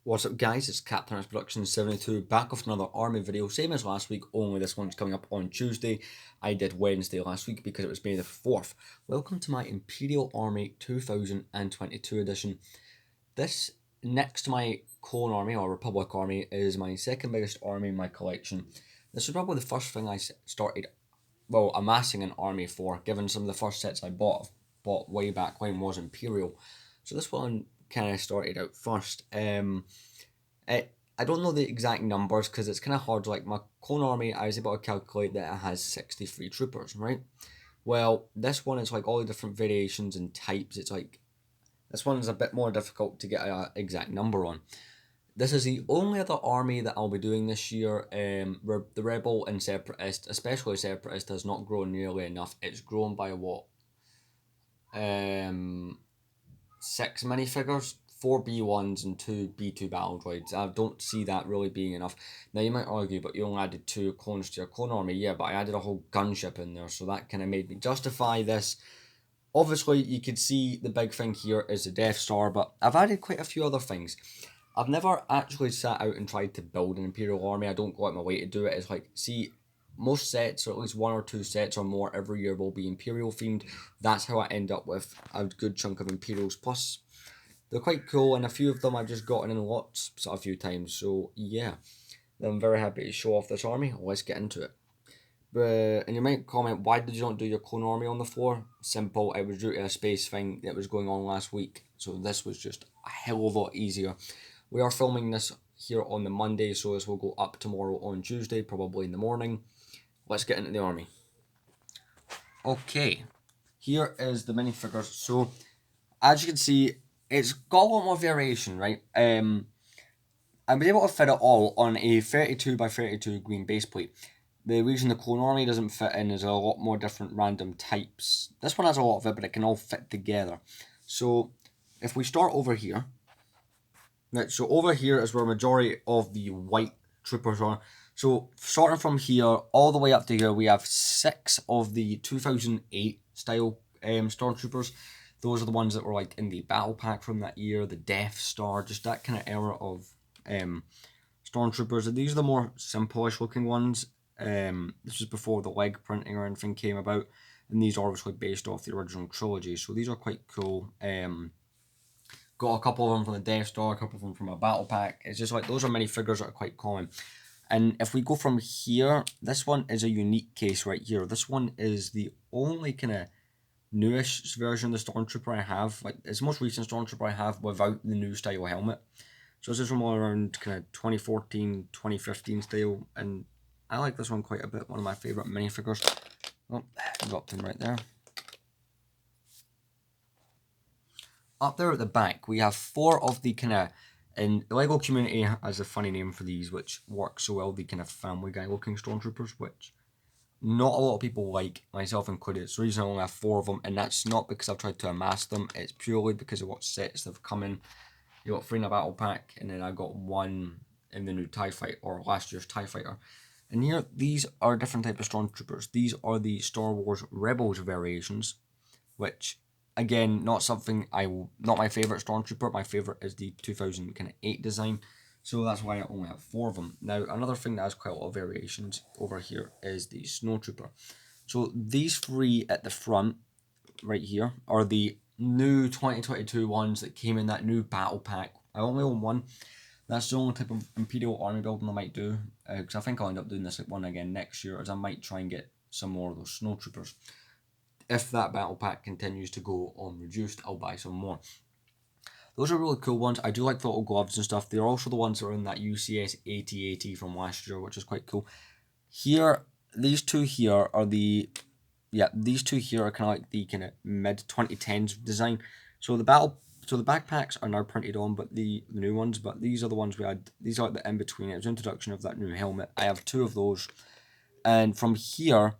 What's up guys, it's Captain Production 72 back with another army video, same as last week, only this one's coming up on Tuesday. I did Wednesday last week because it was May the 4th. Welcome to my Imperial Army 2022 edition. This, next to my Clone Army or Republic Army, is my second biggest army in my collection. This was probably the first thing I started, amassing an army for, given some of the first sets I bought way back when was Imperial. So this one kind of started out first. I don't know the exact numbers because it's kind of hard. Like my clone army, I was able to calculate that it has 63 troopers, right? Well, this one is like all the different variations and types. It's like this one is a bit more difficult to get an exact number on. This is the only other army that I'll be doing this year. The Rebel and Separatist, especially Separatist, has not grown nearly enough. It's grown by what? 6 minifigures, 4 B1s and 2 B2 battle droids. I don't see that really being enough. Now you might argue, but you only added 2 clones to your clone army. Yeah, but I added a whole gunship in there, so that kind of made me justify this. Obviously, you could see the big thing here is the Death Star, but I've added quite a few other things. I've never actually sat out and tried to build an Imperial army. I don't go out my way to do it. It's like, see, most sets, or at least 1 or 2 sets or more every year, will be Imperial themed. That's how I end up with a good chunk of Imperials. Plus, they're quite cool, and a few of them I've just gotten in lots a few times. So yeah, I'm very happy to show off this army. Let's get into it. And you might comment, why did you not do your clone army on the floor? Simple, it was due to a space thing that was going on last week. So this was just a hell of a lot easier. We are filming this here on the Monday, so this will go up tomorrow on Tuesday, probably in the morning. Let's get into the army. Okay, here is the minifigures. So, as you can see, it's got a lot more variation, right? I was able to fit it all on a 32 by 32 green base plate. The reason the clone army doesn't fit in is a lot more different random types. This one has a lot of it, but it can all fit together. So, if we start over here, right, so over here is where majority of the white troopers are. So starting from here all the way up to here, we have 6 of the 2008 style Stormtroopers. Those are the ones that were like in the battle pack from that year, the Death Star, just that kind of era of Stormtroopers. And these are the more simple-ish looking ones. This was before the leg printing or anything came about, and these are obviously based off the original trilogy, so these are quite cool. Got a couple of them from the Death Star, a couple of them from a battle pack. It's just like, those are minifigures that are quite common. And if we go from here, this one is a unique case right here. This one is the only kind of newish version of the Stormtrooper I have. Like, it's the most recent Stormtrooper I have without the new style helmet. So this is from all around kind of 2014, 2015 style. And I like this one quite a bit. One of my favourite minifigures. Oh, dropped him right there. Up there at the back, we have 4 of the kind of, and the LEGO community has a funny name for these, which works so well, the kind of Family Guy looking Stormtroopers, which not a lot of people like, myself included. It's the reason I only have 4 of them, and that's not because I've tried to amass them, it's purely because of what sets they've come in. You got 3 in a battle pack, and then I got 1 in the new TIE Fighter, or last year's TIE Fighter. And here, these are different type of Stormtroopers. These are the Star Wars Rebels variations, which, again, not my favourite Stormtrooper. My favourite is the 2008 design, so that's why I only have 4 of them. Now, another thing that has quite a lot of variations over here is the Snowtrooper. So these 3 at the front, right here, are the new 2022 ones that came in that new battle pack. I only own 1. That's the only type of Imperial army building I might do, because I think I'll end up doing this one again next year, as I might try and get some more of those Snowtroopers. If that battle pack continues to go on reduced, I'll buy some more. Those are really cool ones. I do like the little gloves and stuff. They're also the ones that are in that UCS 8080 from last year, which is quite cool. Here, these 2 here are these 2 here are kind of like the kind of mid-2010s design. So the backpacks are now printed on, but the new ones, but these are the ones we had. These are like the in-between. It was introduction of that new helmet. I have 2 of those. And from here,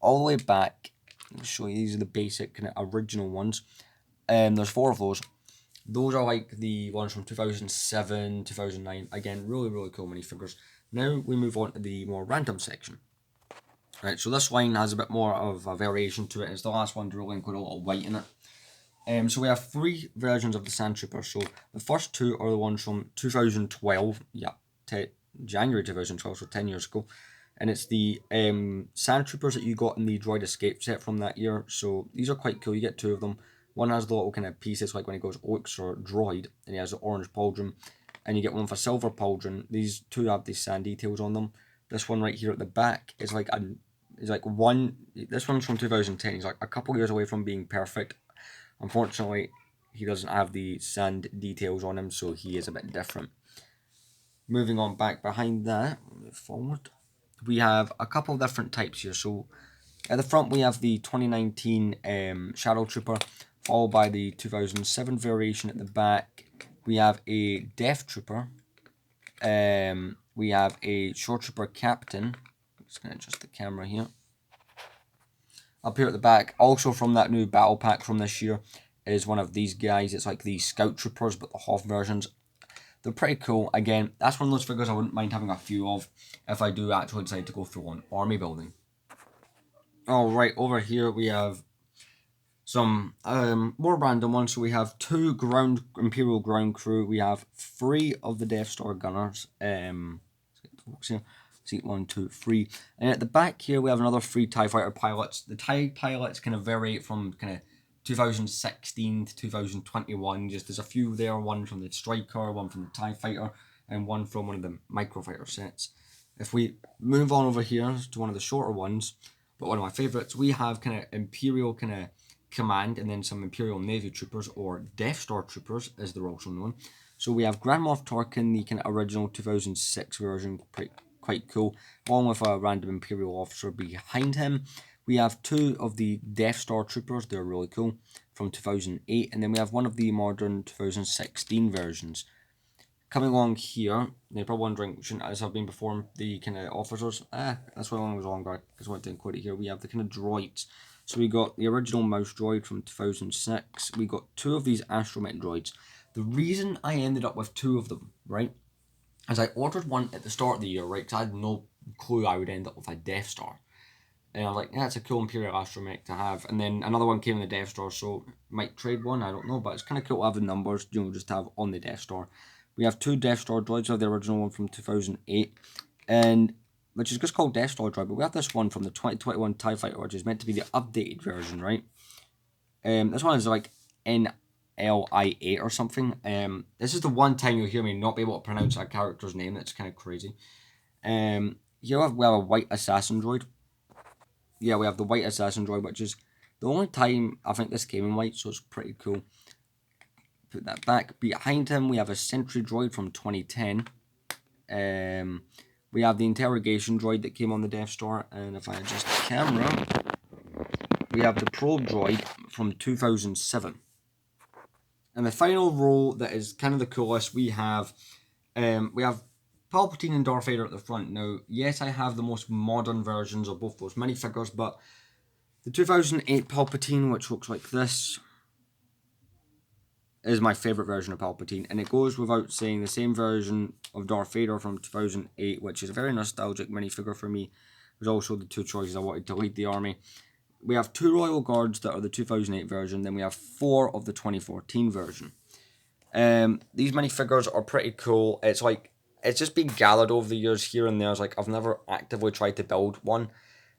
all the way back, I'll show you, these are the basic kind of original ones. There's 4 of those. Those are like the ones from 2007, 2009. Again, really, really cool minifigures. Now we move on to the more random section. Right, so this line has a bit more of a variation to it. It's the last one to really include a lot of white in it. So we have 3 versions of the Sandtrooper. So the first 2 are the ones from 2012. Yeah, January 2012, so 10 years ago. And it's the Sandtroopers that you got in the Droid Escape set from that year. So these are quite cool. You get 2 of them. One has the little kind of pieces, like when he goes Oaks or Droid, and he has the orange pauldron. And you get one with a silver pauldron. These 2 have the sand details on them. This one right here at the back is like one. This one's from 2010. He's like a couple years away from being perfect. Unfortunately, he doesn't have the sand details on him, so he is a bit different. Moving on back behind that, move forward, we have a couple of different types here. So at the front we have the 2019 Shadow Trooper, followed by the 2007 variation at the back. We have a Death Trooper. We have a Shore Trooper Captain. I'm just going to adjust the camera here. Up here at the back, also from that new battle pack from this year, is one of these guys. It's like the Scout Troopers, but the Hoth versions. They're pretty cool. Again, that's one of those figures I wouldn't mind having a few of if I do actually decide to go full on army building. Alright, over here we have some more random ones. So we have 2 Imperial ground crew. We have 3 of the Death Star gunners. Seat 1, 2, 3. And at the back here we have another 3 TIE Fighter pilots. The TIE pilots kind of vary from kind of 2016 to 2021. Just there's a few there, one from the Striker, one from the TIE Fighter, and one from one of the Microfighter sets. If we move on over here to one of the shorter ones, but one of my favourites, we have kind of Imperial kind of command, and then some Imperial Navy troopers, or Death Star troopers as they're also known. So we have Grand Moff Tarkin, the kind of original 2006 version, quite cool, along with a random Imperial officer behind him. We have 2 of the Death Star troopers, they're really cool, from 2008, and then we have one of the modern 2016 versions. Coming along here, you're probably wondering, shouldn't this have been before the kind of officers? That's why I was on back, because I wanted to include it here. We have the kind of droids. So we got the original mouse droid from 2006. We got 2 of these astromech droids. The reason I ended up with 2 of them, right, as I ordered one at the start of the year, right, because I had no clue I would end up with a Death Star. And I was like, yeah, it's a cool Imperial astromech to have. And then another one came in the Death Star, so might trade one, I don't know. But it's kind of cool to have the numbers, just to have on the Death Star. We have 2 Death Star droids. We have the original one from 2008, and which is just called Death Star droid. But we have this one from the 2021 TIE Fighter, which is meant to be the updated version, right? This one is like NLI8 or something. This is the one time you'll hear me not be able to pronounce a character's name. That's kind of crazy. Here we have a white assassin droid. Yeah, we have the white assassin droid, which is the only time I think this came in white, so it's pretty cool. Put that back. Behind him, we have a sentry droid from 2010. We have the interrogation droid that came on the Death Star, and if I adjust the camera, we have the probe droid from 2007. And the final row that is kind of the coolest, we have Palpatine and Darth Vader at the front. Now, yes, I have the most modern versions of both those minifigures, but the 2008 Palpatine, which looks like this, is my favourite version of Palpatine, and it goes without saying the same version of Darth Vader from 2008, which is a very nostalgic minifigure for me, was also the 2 choices I wanted to lead the army. We have 2 Royal Guards that are the 2008 version, then we have 4 of the 2014 version. These minifigures are pretty cool. It's just been gathered over the years here and there. It's like I've never actively tried to build one.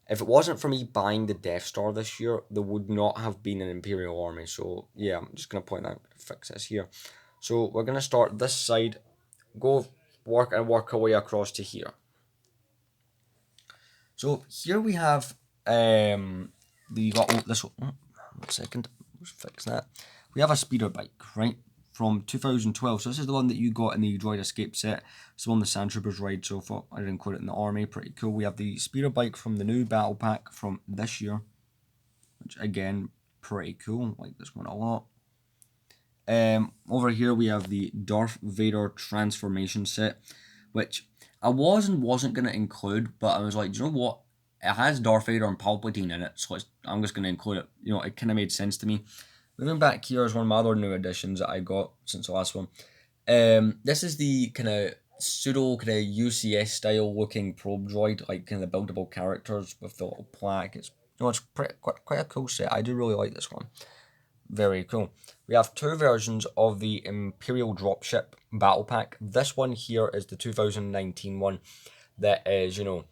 If it wasn't for me buying the Death Star this year, there would not have been an Imperial army. So yeah, I'm just going to point out, fix this here. So we're going to start this side, work our way across to here. So here we have this one. 1 second, let's fix that. We have a speeder bike, right, from 2012. So this is the one that you got in the Droid Escape set. It's the one the Sandtroopers ride, so I thought I'd include it in the army. Pretty cool. We have the speeder bike from the new battle pack from this year, which again, pretty cool. Like this one a lot. Over here we have the Darth Vader transformation set, which I wasn't going to include, but I was like, do you know what? It has Darth Vader and Palpatine in it, so I'm just going to include it. It kind of made sense to me. Moving back here is one of my other new additions that I got since the last one. This is the kind of pseudo kind of UCS style looking probe droid, like kind of the buildable characters with the little plaque. It's quite a cool set. I do really like this one. Very cool. We have two versions of the Imperial Dropship Battle Pack. This one here is the 2019 one that is, you know,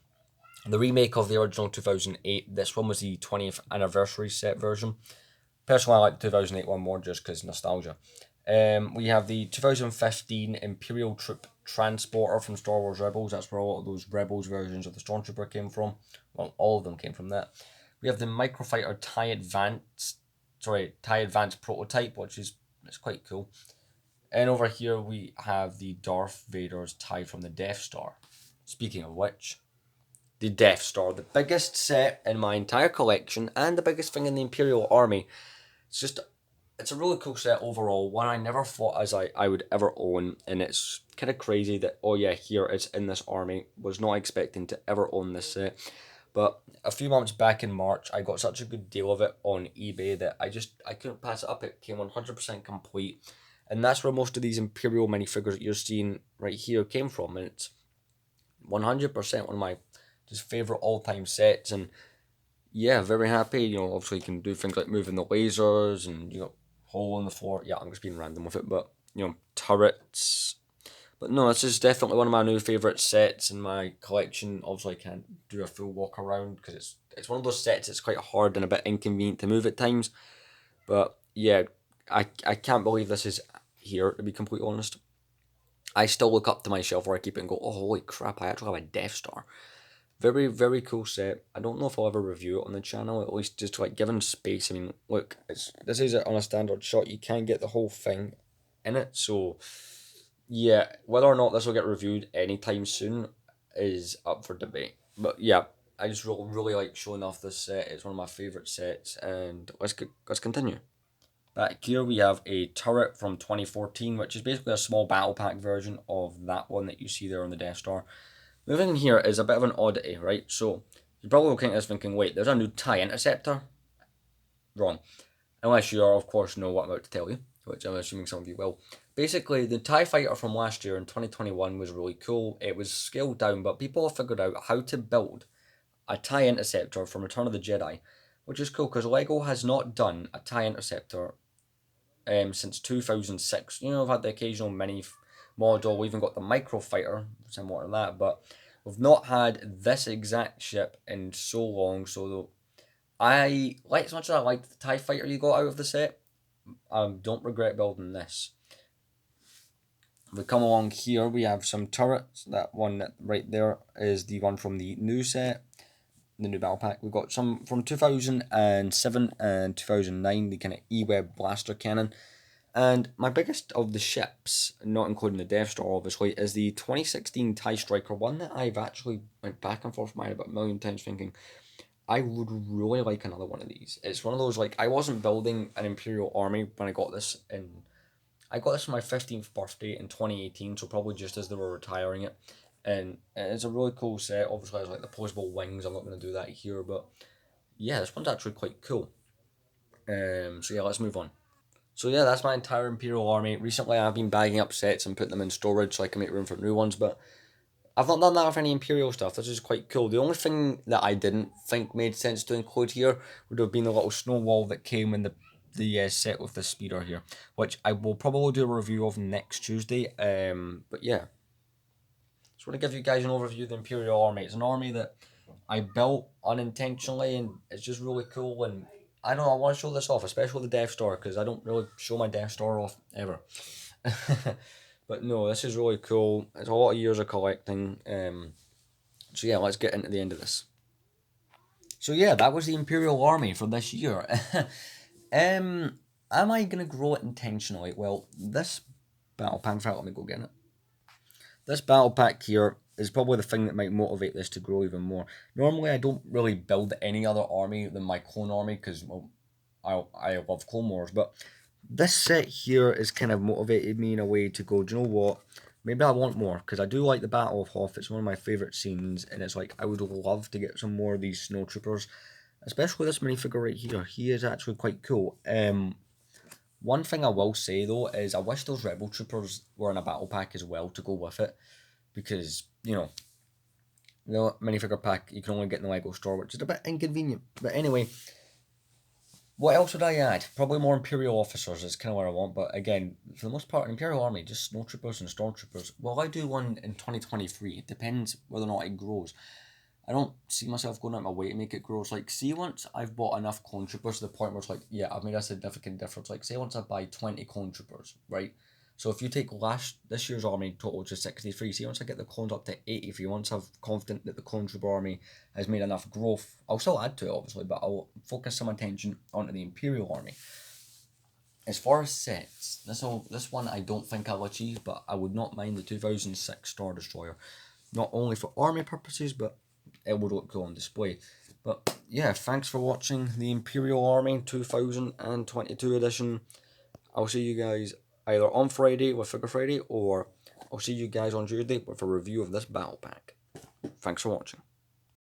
the remake of the original 2008. This one was the 20th anniversary set version. Personally, I like the 2008 one more just because nostalgia. We have the 2015 Imperial Troop Transporter from Star Wars Rebels. That's where a lot of those Rebels versions of the Stormtrooper came from. Well, all of them came from that. We have the Microfighter TIE Advanced prototype, which is it's quite cool. And over here we have the Darth Vader's TIE from the Death Star. Speaking of which, the Death Star, the biggest set in my entire collection and the biggest thing in the Imperial Army. It's a really cool set overall, one I never thought I would ever own, and it's kind of crazy that, oh yeah, here it's in this army. Was not expecting to ever own this set, but a few months back in March, I got such a good deal of it on eBay that I couldn't pass it up. It came 100% complete, and that's where most of these Imperial minifigures that you're seeing right here came from, and it's 100% one of my just favourite all-time sets, and yeah, very happy. You know, obviously you can do things like moving the lasers and, you know, hole in the floor. Yeah, I'm just being random with it, but, you know, turrets. But no, this is definitely one of my new favourite sets in my collection. Obviously, I can't do a full walk around because it's one of those sets that's quite hard and a bit inconvenient to move at times. But yeah, I can't believe this is here, to be completely honest. I still look up to my shelf where I keep it and go, oh, holy crap, I actually have a Death Star. Very, very cool set. I don't know if I'll ever review it on the channel, at least just like given space. I mean, look, this is it on a standard shot. You can't get the whole thing in it, so yeah, whether or not this will get reviewed anytime soon is up for debate. But yeah, I just really like showing off this set. It's one of my favorite sets, and let's continue. Back here we have a turret from 2014, which is basically a small battle pack version of that one that you see there on the Death Star. Moving in here is a bit of an oddity, right? So you're probably looking at this thinking, wait, there's a new TIE Interceptor? Wrong. Unless you, of course, know what I'm about to tell you, which I'm assuming some of you will. Basically, the TIE Fighter from last year in 2021 was really cool. It was scaled down, but people have figured out how to build a TIE Interceptor from Return of the Jedi, which is cool because LEGO has not done a TIE Interceptor since 2006. You know, I've had the occasional mini model, we've even got the Microfighter, similar to that, but we've not had this exact ship in so long. So I like, as much as I liked the TIE Fighter you got out of the set, I don't regret building this. We come along here, we have some turrets. That one right there is the one from the new set, the new battle pack. We've got some from 2007 and 2009, the kind of E-Web blaster cannon. And my biggest of the ships, not including the Death Star obviously, is the 2016 TIE Striker, one that I've actually went back and forth with mine about a million times thinking, I would really like another one of these. It's one of those, like, I wasn't building an Imperial army when I got this I got this for my 15th birthday in 2018, so probably just as they were retiring it. And it's a really cool set. Obviously, it's like the posable wings. I'm not going to do that here, but yeah, this one's actually quite cool. So yeah, let's move on. So yeah, that's my entire Imperial army. Recently, I've been bagging up sets and putting them in storage so I can make room for new ones, but I've not done that with any Imperial stuff. This is quite cool. The only thing that I didn't think made sense to include here would have been the little snow wall that came in the set with the speeder here, which I will probably do a review of next Tuesday. But yeah, just want to give you guys an overview of the Imperial army. It's an army that I built unintentionally, and it's just really cool. And I don't know, I want to show this off, especially the Death Star, because I don't really show my Death Star off ever. But no, this is really cool. It's a lot of years of collecting. So yeah, let's get into the end of this. So yeah, that was the Imperial Army for this year. Am I gonna grow it intentionally? Well, this battle pack, in fact, let me go get it. This battle pack here is probably the thing that might motivate this to grow even more. Normally, I don't really build any other army than my clone army because, well, I love Clone Wars, but this set here has kind of motivated me in a way to go, do you know what? Maybe I want more, because I do like the Battle of Hoth. It's one of my favourite scenes, and it's like, I would love to get some more of these Snowtroopers, especially this minifigure right here. He is actually quite cool. One thing I will say, though, is I wish those Rebel Troopers were in a battle pack as well to go with it, because, you know, the minifigure pack you can only get in the LEGO store, which is a bit inconvenient. But anyway, What else would I add? Probably more Imperial officers is kind of what I want, but again, for the most part, Imperial Army, just Snowtroopers and Stormtroopers. Well, I do one in 2023. It depends whether or not it grows. I don't see myself going out my way to make it grow. It's like, see, once I've bought enough clone troopers to the point where it's like, yeah, I've made a significant difference. Like, say, once I buy 20 clone troopers, right? So if you take this year's army total to 63, see, once I get the clones up to 83, once I'm confident that the clone trooper army has made enough growth, I'll still add to it, obviously, but I'll focus some attention onto the Imperial army. As far as sets, this one I don't think I'll achieve, but I would not mind the 2006 Star Destroyer. Not only for army purposes, but it would look cool on display. But yeah, thanks for watching the Imperial Army 2022 edition. I'll see you guys either on Friday with Figure Friday, or I'll see you guys on Tuesday with a review of this battle pack. Thanks for watching.